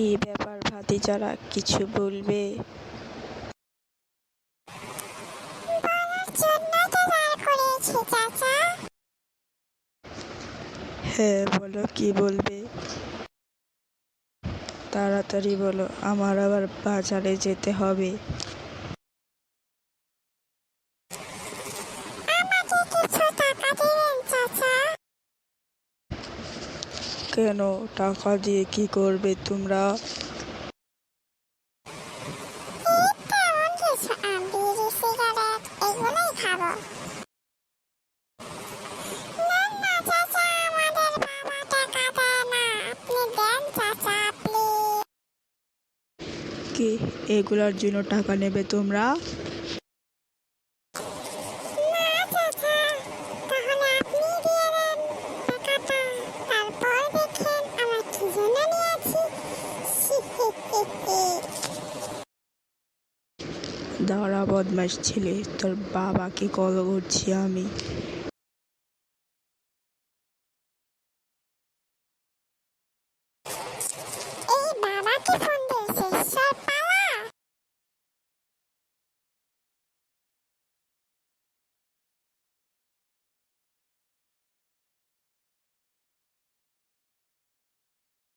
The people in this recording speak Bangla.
কি ব্যাপার ভাতিজারা, কিছু বলবে? হ্যাঁ বলো, কি বলবে? তাড়াতাড়ি বলো, আমার আবার বাজারে যেতে হবে। কেন, টাকা দিয়ে কি করবে তোমরা? কি এগুলার জন্য টাকা নেবে তোমরা? দাঁড়া বদমাস ছেলে, তোর বাবাকে কল করছি আমি।